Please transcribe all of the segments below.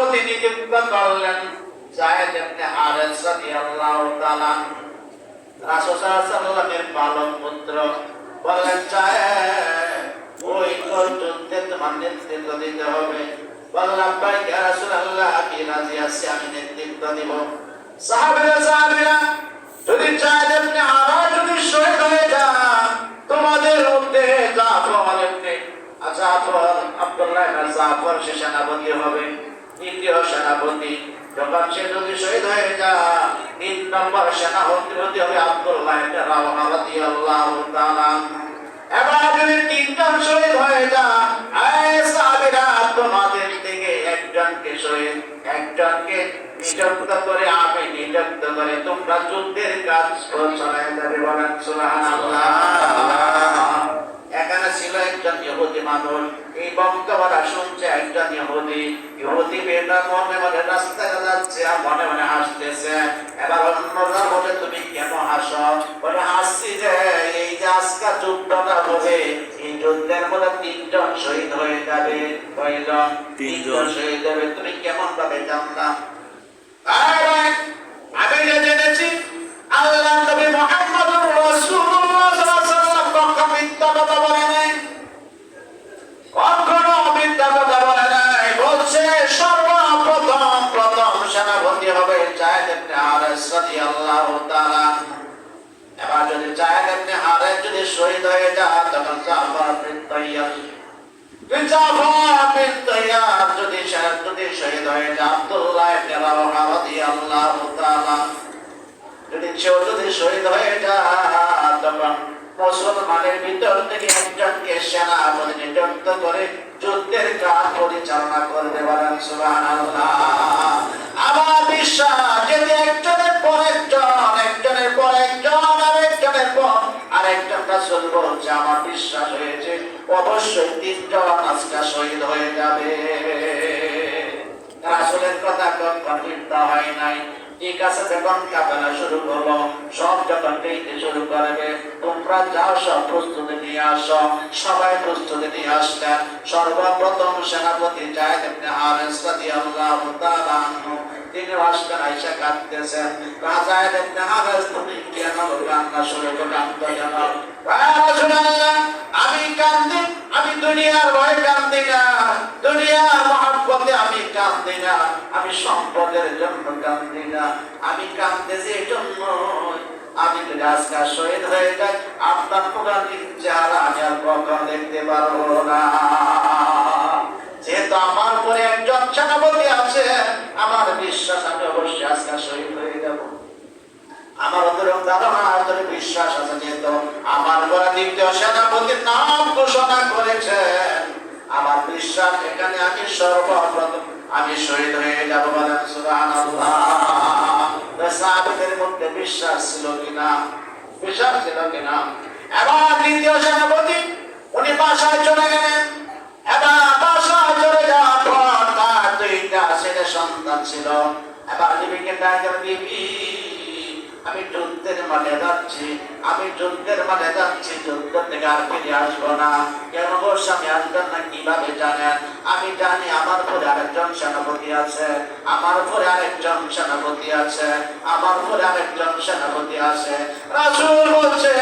সেনাপতি নিযুক্ত করলেন যায়েদ ইবনে হারেস রাদিয়াল্লাহু তাআলা। রাসূল সাল্লাল্লাহু আলাইহি ওয়াসাল্লামের পালক পুত্র বললেন, যায়েদ ওই যুদ্ধে তোমার নেতৃত্ব দিতে হবে। বললাম, ভাই ইয়া রাসূলুল্লাহ, আমি রাজি আছি, আমি নেতৃত্ব দিব। সাহাবীরা যদি যায়েদ ইবনে হারেস যদি শহীদ হয়ে যায়, তোমাদের মধ্যে জাফর ইবনে আব্দুল্লাহ ইবনে জাফর সে সেনাপতি হবে, দ্বিতীয় সেনাপতি। যখন সে যদি শহীদ হয়ে যায়, ৩ নম্বর সেনাপতি হবে আব্দুল্লাহ ইবনে রাওয়াহা রাদিয়াল্লাহু তাআলা। এবার যদি ৩ জন শহীদ হয়ে যায়, এই সাহাবীরা তোমাদের থেকে একজনকে নিযুক্ত করে, আমি নিযুক্ত করে তোমরা যুদ্ধের কাজ চালায় যাবে। বলেন সুবহানাল্লাহ। এখানে ছিল একজন ইহুদি মানুষ, এই বক্তব্যটা শুনছে একজন ইহুদি বেটা মনে মনে রাস্তায় যাচ্ছে আর মনে মনে হাসতেছে। এবার অন্যরা বলে, তুমি কেন হাসো? বলে, হাসছি যে এই যে আজকে যুদ্ধটা হবে, এই যুদ্ধের মধ্যে ৩ জন শহীদ হয়ে যাবে। কয়জন? ৩ জন শহীদ হবে। তুমি কেমন ভাবে জানলা? আমি যে জেনেছি আল্লাহর নবী মুহাম্মদুর রাসূলুল্লাহ সাল্লাল্লাহু আলাইহি ওয়াসাল্লাম কখনো মিথ্যা কথা বলে নাই, কখনো মিথ্যা কথা বলে নাই। বলছে প্রথম সেনাপতি হবে যায়েদ ইবনে হারেস রাদিয়াল্লাহু তাআলা। এবার যদি যায়েদ ইবনে হারেস যদি শহীদ হয়ে যায়, তখন জাফর বিন তাইয়ার যদি শহীদ হয়ে যায়, আব্দুল্লাহ ইবনে রাওয়াহা রাদিয়াল্লাহু তাআলা যদি শহীদ হয়ে যায়, তখন মুসলমানের ভিতর থেকে একজনকে সেনাপতি নিযুক্ত করে যুদ্ধের কাজ পরিচালনা করবে। বলেন সুবহানাল্লাহ। আমার বিশ্বাস, যদি একজনের পর একজন, একজনের পর একজন, আরেকজনের পর আরেকজন রাসূল বলছে, আমার বিশ্বাস হয়েছে অবশ্যই ৩ জন আজকে শহীদ হয়ে যাবে। রাসূলের কথা কখনো মিথ্যা হয় নাই। ঠিক আছে, যখন কাফেলা শুরু হলো, সব যখন পেতে শুরু করবে, তোমরা যাও সব প্রস্তুতি নিয়ে আসো। সবাই প্রস্তুতি নিয়ে আসলেন। সর্বপ্রথম সেনাপতি যায়েদ ইবনে হারেস রাদিয়াল্লাহু তাআলা তিনি আসলেন, আয়েশা কাঁদতেছেন। যায়েদ ইবনে হারেস, তুমি কেন কান্না শুরু করলেন? কেন? রাসূলুল্লাহ, আমি কাঁদি, আমি দুনিয়ার ভয়ে কাঁদি না, দুনিয়ার মহব্বতে আমি কাঁদি না, আমি সম্পদের জন্য কাঁদি না, আমি কাঁদতেছি এই জন্য, আমি যদি আজকে শহীদ হয়ে যাই, আপনার পুরানিক চেহারা আমি আর কখনো দেখতে পারবো না। যেহেতু আমার পরে একজন সেনাপতি আছে, আমার বিশ্বাস আমি অবশ্যই আজকে শহীদ হয়ে যাব। আমার ধারণা আসলে বিশ্বাস আছে, যেহেতু আমার পরে দ্বিতীয় সেনাপতির নাম ঘোষণা করেছে, আমার বিশ্বাস এখানে আমি সর্বপ্রথম আমি শহীদ হয়ে যাব। বলেন সুবহানাল্লাহ। সাহাবীদের মধ্যে বিশ্বাস ছিল কিনা? বিশ্বাস ছিল কিনা? এবার দ্বিতীয় সেনাপতি উনি বাসায় চলে গেলেন। এবার বাসায় চলে যাওয়ার পর তার 2টা ছেলে সন্তান ছিল। এবার বিবিকে ডাকে, বিবি আমি যুদ্ধের মাঠে যাচ্ছি, যুদ্ধ থেকে আর ফিরে আসবো না। কেন গো স্বামী আসবেন না? কিভাবে জানেন? আমি জানি আমার পরে আরেকজন সেনাপতি আছে, আমার পরে আরেকজন সেনাপতি আছে, আমার পরে আরেকজন সেনাপতি আছে। রাসূল বলছে,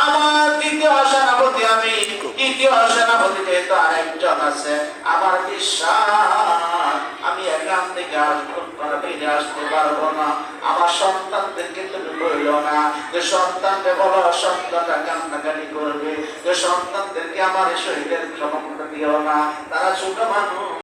আমার দ্বিতীয় সেনাপতি আমি, তৃতীয় সেনাপতি যেহেতু আরেকজন আছে, আমার বিশ্বাস আমি এখান থেকে আর ফিরে আসতে পারবো না। আমার সন্তানদেরকে তুমি বললো না যে সন্তানকে বলো, সন্তানরা কান্নাকাটি করবে, যে সন্তানদেরকে আমার শহীদের সমর্থন দিও না, তারা ছোট মানুষ।